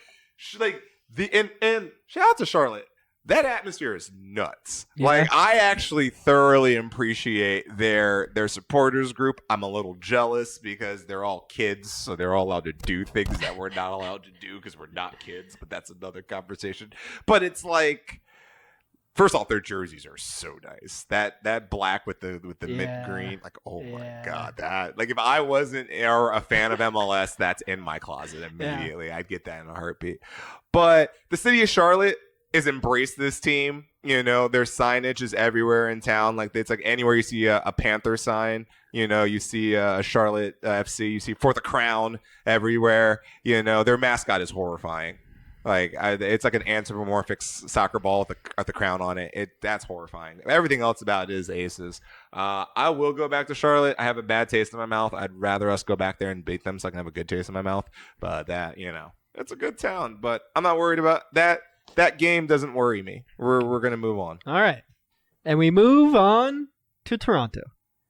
and shout out to Charlotte. That atmosphere is nuts. Yeah. Like, I actually thoroughly appreciate their supporters group. I'm a little jealous because they're all kids, so they're all allowed to do things that we're not allowed to do because we're not kids, but that's another conversation. But it's like, first off, their jerseys are so nice. That black with the Yeah. mint green, like, oh my Yeah. god, that, like, if I wasn't a fan of MLS, that's in my closet immediately. I'd get that in a heartbeat. But the city of Charlotte has embraced this team. You know, their signage is everywhere in town. Like, it's like anywhere you see a Panther sign, you know, you see a Charlotte FC, you see For the Crown everywhere. You know, their mascot is horrifying. Like, it's like an anthropomorphic soccer ball with the crown on it. That's horrifying. Everything else about it is aces. I will go back to Charlotte. I have a bad taste in my mouth. I'd rather us go back there and beat them so I can have a good taste in my mouth. But that, you know, it's a good town. But I'm not worried about that. That game doesn't worry me. We're gonna move on. All right. And we move on to Toronto.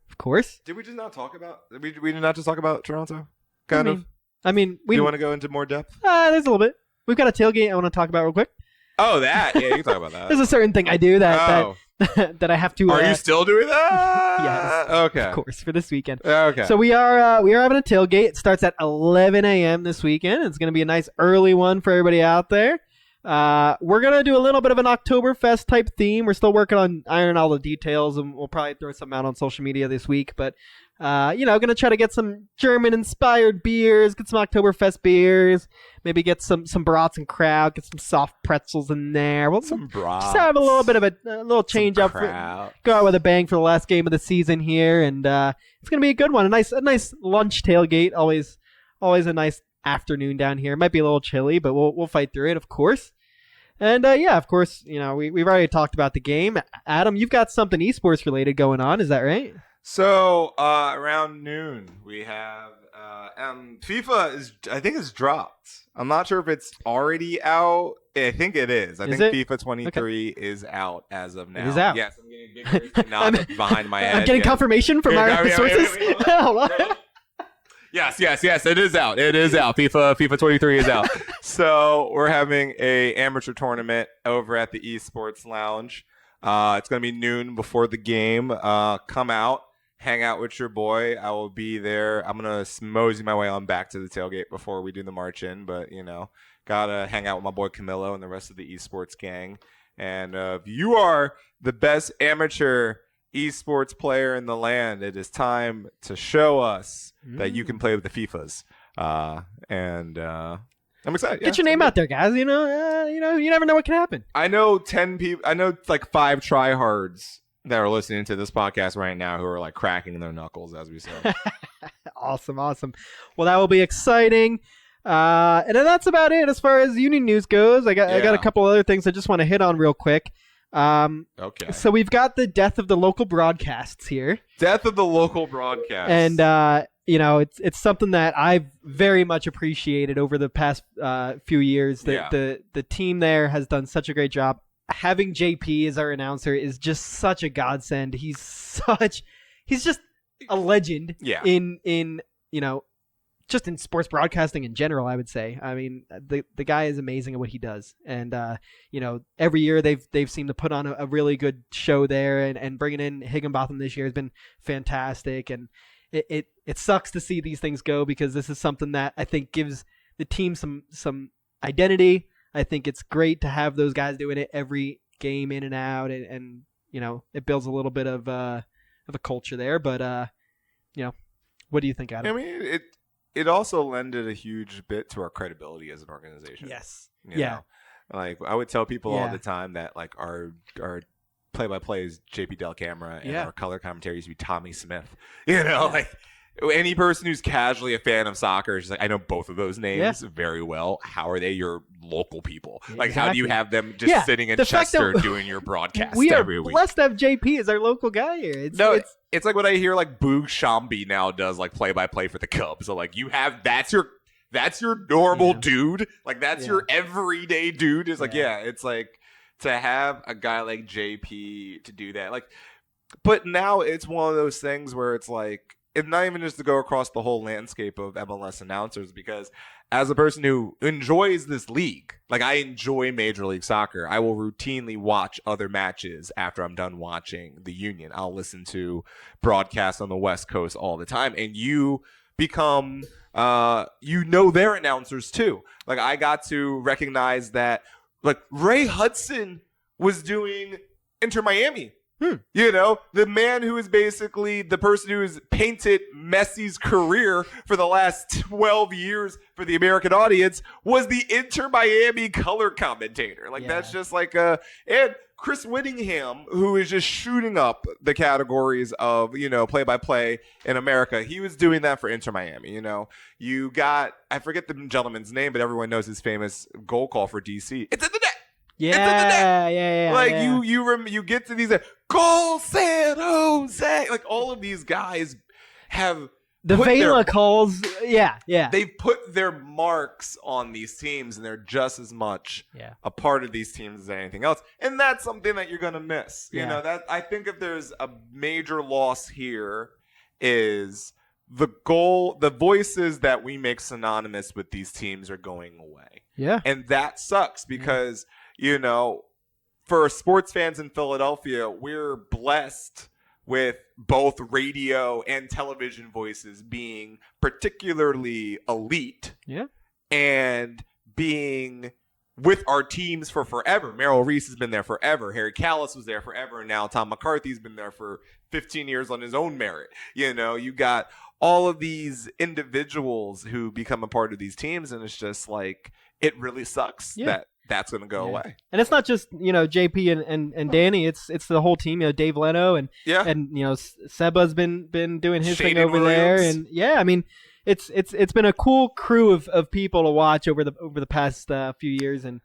Of course. Did we just not talk about? We did not just talk about Toronto. Kind of. I mean, Do you want to go into more depth? there's a little bit. We've got a tailgate I want to talk about real quick. Oh, that. Yeah, you can talk about that. There's a certain thing I do that Oh. that I have to. Are you still doing that? Yes. Okay. Of course, for this weekend. Okay. So we are having a tailgate. It starts at 11 a.m. this weekend. It's going to be a nice early one for everybody out there. We're going to do a little bit of an Oktoberfest type theme. We're still working on ironing all the details, and we'll probably throw something out on social media this week. But, going to try to get some German-inspired beers, get some Oktoberfest beers, maybe get some brats and kraut, get some soft pretzels in there. We'll some brats. just have a little bit of a little change up. Go out with a bang for the last game of the season here, and it's going to be a good one. A nice lunch tailgate. Always a nice afternoon down here. It might be a little chilly, but we'll fight through it, of course. And of course, we've already talked about the game. Adam, you've got something esports related going on. Is that right? So around noon we have FIFA is dropped. I'm not sure if it's already out. I think it is. I Is think it? FIFA 23 is out as of now. is out. Yes, I'm getting big nods behind my head. I'm getting yes. confirmation from our sources. Oh, what? Yes, it is out. It is out. FIFA 23 is out. So we're having a amateur tournament over at the Esports Lounge. It's going to be noon before the game. Come out, hang out with your boy. I will be there. I'm going to mosey my way on back to the tailgate before we do the march in. But, gotta hang out with my boy Camilo and the rest of the Esports gang. And if you are the best amateur esports player in the land, it is time to show us that you can play with the FIFAs. And I'm excited. Get your name out there, guys. You never know what can happen. I know 10 people. I know like 5 tryhards that are listening to this podcast right now who are like cracking their knuckles as we say. Awesome. Well, that will be exciting. And then that's about it as far as Union news goes. I got a couple other things I just want to hit on real quick. Okay. So we've got the death of the local broadcasts here. Death of the local broadcasts. And it's something that I've very much appreciated over the past few years. The team there has done such a great job. Having JP as our announcer is just such a godsend. He's just a legend. Yeah. In just in sports broadcasting in general, I would say. I mean, the guy is amazing at what he does, and every year they've seemed to put on a really good show there, and bringing in Higginbotham this year has been fantastic, and it sucks to see these things go because this is something that I think gives the team some identity. I think it's great to have those guys doing it every game in and out, and it builds a little bit of a culture there. But what do you think, Adam? I mean, it also lended a huge bit to our credibility as an organization. Yes. You know? Like I would tell people all the time that like our play-by-play is JP Del Camera and our color commentary used to be Tommy Smith. Like any person who's casually a fan of soccer is just like, I know both of those names very well. How are they your local people? Like how do you have them just sitting in Chester doing your broadcast every week? We are blessed to have JP as our local guy here. It's like what I hear like Boog Shambi now does like play-by-play for the Cubs. So like that's your normal dude. Like that's your everyday dude. It's like it's like to have a guy like JP to do that. Like, but now it's one of those things where it's like it's not even just to go across the whole landscape of MLS announcers, because as a person who enjoys this league, like I enjoy Major League Soccer, I will routinely watch other matches after I'm done watching the Union. I'll listen to broadcasts on the West Coast all the time, and you become their announcers too. Like I got to recognize that like Ray Hudson was doing Inter Miami. The man who is basically the person who has painted Messi's career for the last 12 years for the American audience was the Inter Miami color commentator. Like that's just like and Chris Whittingham, who is just shooting up the categories of, play-by-play in America. He was doing that for Inter Miami. You got, I forget the gentleman's name, but everyone knows his famous goal call for DC. It's in the net. Yeah. Like you get to these goal San Jose. Like all of these guys have the Vela calls. Yeah. They've put their marks on these teams, and they're just as much a part of these teams as anything else. And that's something that you're gonna miss. That I think if there's a major loss here is the voices that we make synonymous with these teams are going away. Yeah. And that sucks because for sports fans in Philadelphia, we're blessed with both radio and television voices being particularly elite. Yeah. And being with our teams for forever. Merrill Reese has been there forever. Harry Callis was there forever. And now Tom McCarthy's been there for 15 years on his own merit. You got all of these individuals who become a part of these teams. And it's just like, it really sucks that that's going to go away. And it's not just, JP and Danny. It's the whole team. Dave Leno and Seba's been doing his thing over there. And I mean, it's been a cool crew of people to watch over the past few years. And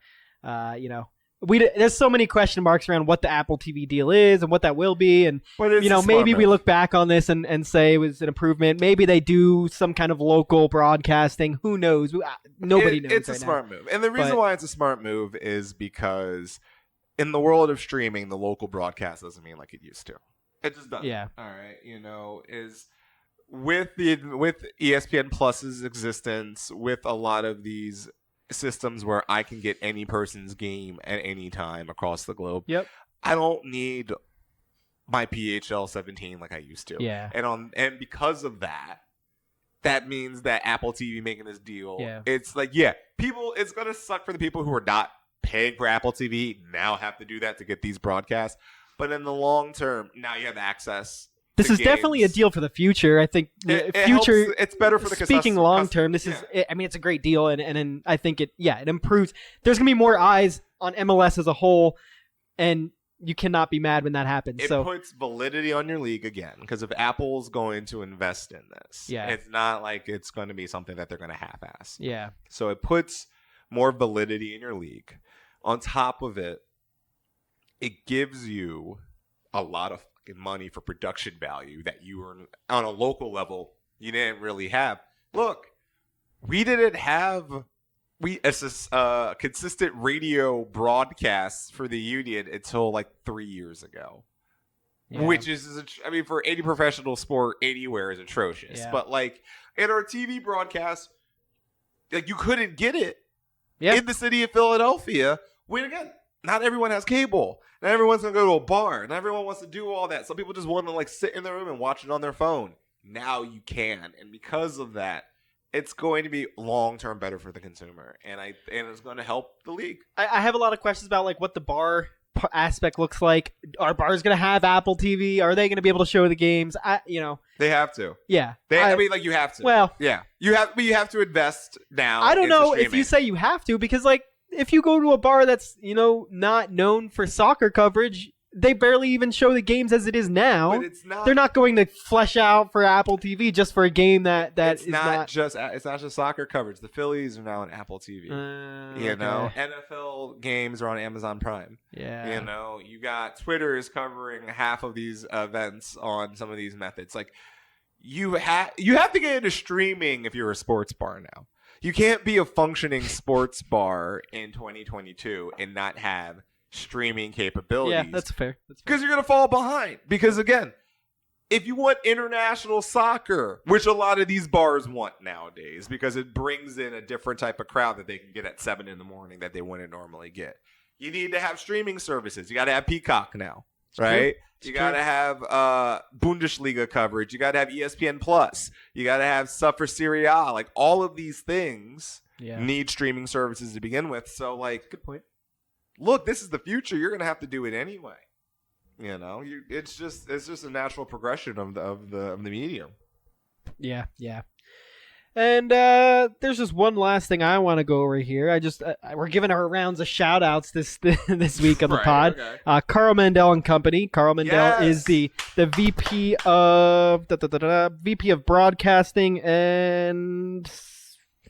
there's so many question marks around what the Apple TV deal is and what that will be, and But it's maybe we look back on this and say it was an improvement. Maybe they do some kind of local broadcasting. Who knows? Nobody knows. It's a smart move, and the reason why it's a smart move is because in the world of streaming, the local broadcast doesn't mean like it used to. It just doesn't. Yeah. All right. Is with ESPN Plus's existence, with a lot of these systems where I can get any person's game at any time across the globe. Yep. I don't need my PHL 17 like I used to. Yeah. And because of that means that Apple TV making this deal. Yeah. It's like, it's gonna suck for the people who are not paying for Apple TV now have to do that to get these broadcasts. But in the long term, now you have access. This is definitely a deal for the future. I think future. It's better for the speaking long term. This is. I mean, it's a great deal, and I think it improves. There's gonna be more eyes on MLS as a whole, and you cannot be mad when that happens. It puts validity on your league again, because if Apple's going to invest in this, it's not like it's going to be something that they're going to half-ass. Yeah. So it puts more validity in your league. On top of it, it gives you a lot of fucking money for production value that you earn on a local level you didn't really have. Look, we didn't have consistent radio broadcasts for the Union until like 3 years ago. Yeah. Which is, for any professional sport anywhere is atrocious. Yeah. But like in our TV broadcast, like you couldn't get it in the city of Philadelphia. When again, not everyone has cable. Not everyone's gonna go to a bar. Not everyone wants to do all that. Some people just want to like sit in their room and watch it on their phone. Now you can, and because of that, it's going to be long-term better for the consumer, and it's going to help the league. I have a lot of questions about like what the bar aspect looks like. Are bars going to have Apple TV? Are they going to be able to show the games? They have to. Yeah, you have to. Well, yeah, you have to invest now. I don't know if you say you have to, because like if you go to a bar that's not known for soccer coverage, they barely even show the games as it is now. But it's not. They're not going to flesh out for Apple TV just for a game that is not just. It's not just soccer coverage. The Phillies are now on Apple TV. Okay. NFL games are on Amazon Prime. Yeah. You got Twitter is covering half of these events on some of these methods. Like you have to get into streaming if you're a sports bar now. You can't be a functioning sports bar in 2022 and not have streaming capabilities. Yeah, that's fair. Because you're going to fall behind. Because again, if you want international soccer, which a lot of these bars want nowadays, because it brings in a different type of crowd that they can get at 7 a.m. that they wouldn't normally get, you need to have streaming services. You got to have Peacock now, right? You got to have Bundesliga coverage. You got to have ESPN Plus. You got to have stuff for Serie A. Like all of these things need streaming services to begin with. So like, good point. Look, this is the future. You're going to have to do it anyway. It's just a natural progression of the medium. Yeah. And there's just one last thing I want to go over here. We're giving our rounds of shout outs this week on the pod. Okay. Carl Mandel and Company. Carl Mandel is the VP of VP of Broadcasting and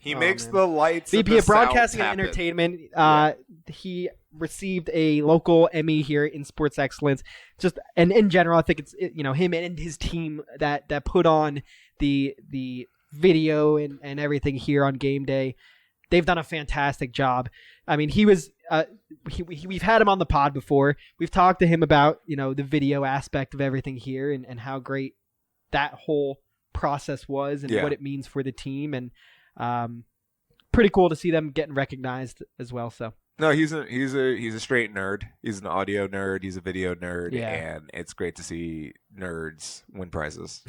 he makes the lights. VP of Broadcasting and Entertainment. He received a local Emmy here in Sports Excellence. And in general, I think it's him and his team that put on the video and everything here on game day. They've done a fantastic job. I mean, he was we've had him on the pod before. We've talked to him about the video aspect of everything here and how great that whole process was and what it means for the team, and pretty cool to see them getting recognized as well. So no, he's a straight nerd. He's an audio nerd. He's a video nerd, and it's great to see nerds win prizes.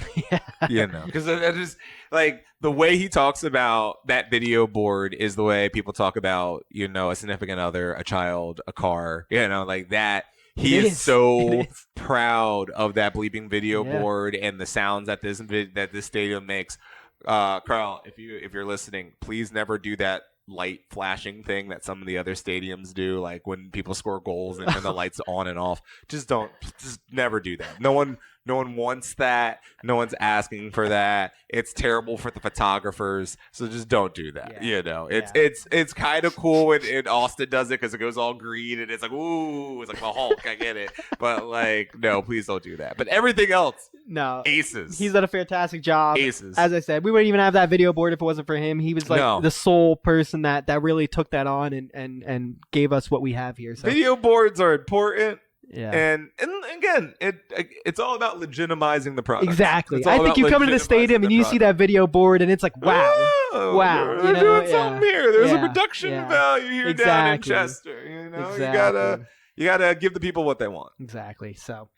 Because I just like the way he talks about that video board is the way people talk about a significant other, a child, a car. Like that. He is so proud of that bleeping video board and the sounds that this stadium makes. Carl, if you're listening, please never do that light flashing thing that some of the other stadiums do, like when people score goals and turn the lights on and off. Just never do that. No one No one wants that. No one's asking for that. It's terrible for the photographers. So just don't do that. Yeah. You know, it's kind of cool when Austin does it because it goes all green and it's like, ooh, it's like the Hulk. I get it. But like, no, please don't do that. But everything else, No. aces. He's done a fantastic job. Aces. As I said, we wouldn't even have that video board if it wasn't for him. He was like No. the sole person that really took that on and gave us what we have here. So Video boards are important. yeah. And again, it's all about legitimizing the product. Exactly. It's all I think about you come into the legitimizing stadium and you see that video board and it's like, wow. Oh, Wow, They're you know, doing yeah. something here. There's a Yeah, production yeah. value here down in Exactly. Chester. You know, Exactly. you gotta give the people what they want. Exactly. So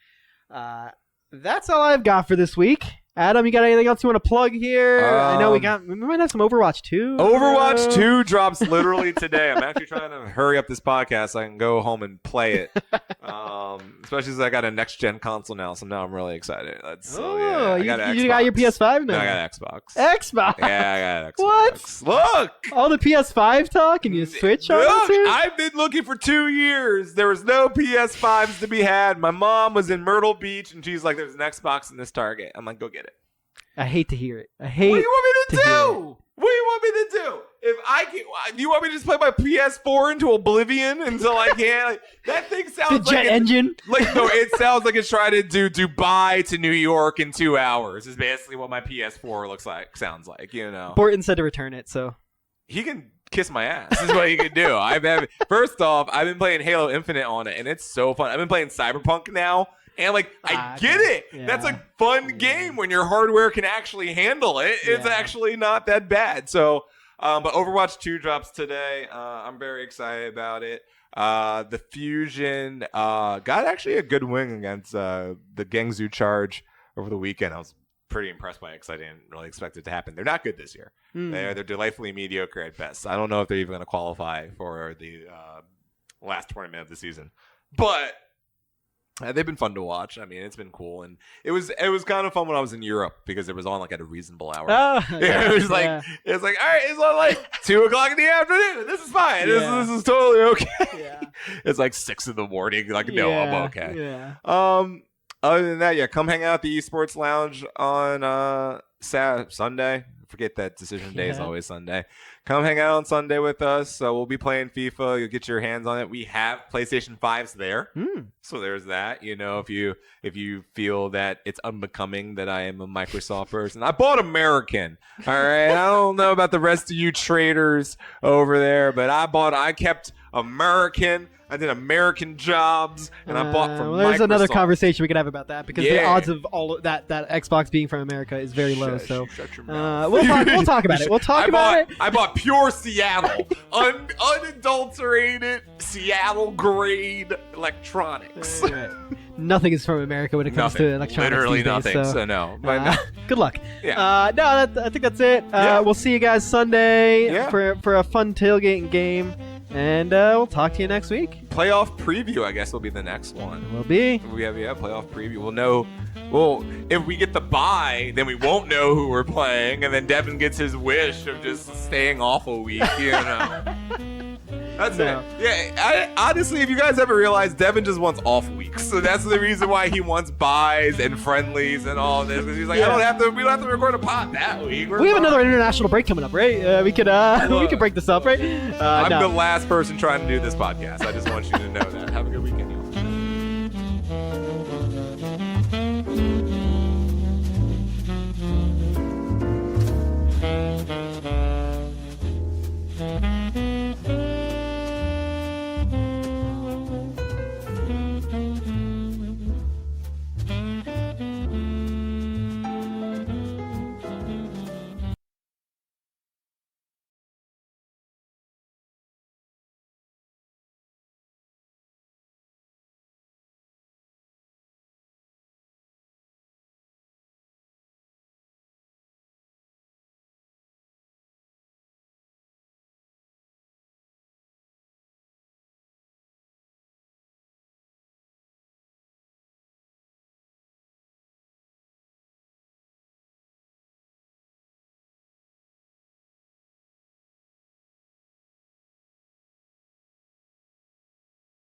that's all I've got for this week. Adam, you got anything else you want to plug here? I know we might have some Overwatch 2. Overwatch 2 drops literally today. I'm actually trying to hurry up this podcast so I can go home and play it. Especially since I got a next gen console now, so now I'm really excited. I got you got your PS5 No, now? I got Xbox. Xbox. Yeah, I got Xbox. What? Look! All the PS5 talk and you switch on Look, it? I've been looking for 2 years. There was no PS5s to be had. My mom was in Myrtle Beach, and she's like, "There's an Xbox in this Target." I'm like, "Go get it." I hate to hear it. I hate. What do you want me to to hear do? What do you want me to do? If I can, do you want me to just play my PS4 into oblivion until I can? Like, that thing sounds the like jet engine. Like no, it sounds like it's trying to do Dubai to New York in 2 hours. Is basically what my PS4 sounds like. You know. Borton said to return it, so He can kiss my ass. This is what he can do. First off, I've been playing Halo Infinite on it, and it's so fun. I've been playing Cyberpunk now, and like I get it. yeah. That's a fun game when your hardware can actually handle it. It's Yeah. actually not that bad. So, but Overwatch 2 drops today. I'm very excited about it. The Fusion got actually a good win against the Gangzhou Charge over the weekend. I was pretty impressed by it because I didn't really expect it to happen. They're not good this year. They're delightfully mediocre at best. I don't know if they're even going to qualify for the last tournament of the season, but they've been fun to watch. I mean, it's been cool, and it was kind of fun when I was in Europe because it was on like at a reasonable hour. It was like all right, it's on like 2:00 in the afternoon. This is fine. Yeah. This is totally okay. Yeah. It's like 6 a.m. Like no, I'm okay. Yeah. Other than that, yeah, come hang out at the Esports Lounge on Sunday. Forget that decision day is always Sunday. Come hang out on Sunday with us. We'll be playing FIFA. You'll get your hands on it. We have PlayStation 5s there. So there's that. You know, if you feel that it's unbecoming that I am a Microsoft person. I bought American. All right. I don't know about the rest of you traders over there, but I kept American. I did American jobs, and I bought from there's Microsoft. another conversation we could have about that because the Yeah. odds of all of that Xbox being from America is very low. So Shut your mouth. we'll talk about it. We'll talk about it. I bought pure Seattle, unadulterated Seattle grade electronics. Nothing is from America when it comes to electronics. Literally these days, nothing. so, So no. But no. good luck. Yeah. I think that's it. Yeah. We'll see you guys Sunday Yeah. for a fun tailgating game, and we'll talk to you next week. Playoff preview, I guess, will be the next one. We'll be. We have playoff preview. We'll know. Well, if we get the bye, then we won't know who we're playing, and then Devin gets his wish of just staying off a week. You know. That's No. it. Yeah, honestly, if you guys ever realize, Devin just wants off weeks, so that's the reason why he wants buys and friendlies and all this. Because he's like, Yeah. we don't have to record a pod that week. We have another international break coming up, right? We could we could break this up, right? I'm no. the last person trying to do this podcast. I just want you to know that. Have a good weekend, y'all.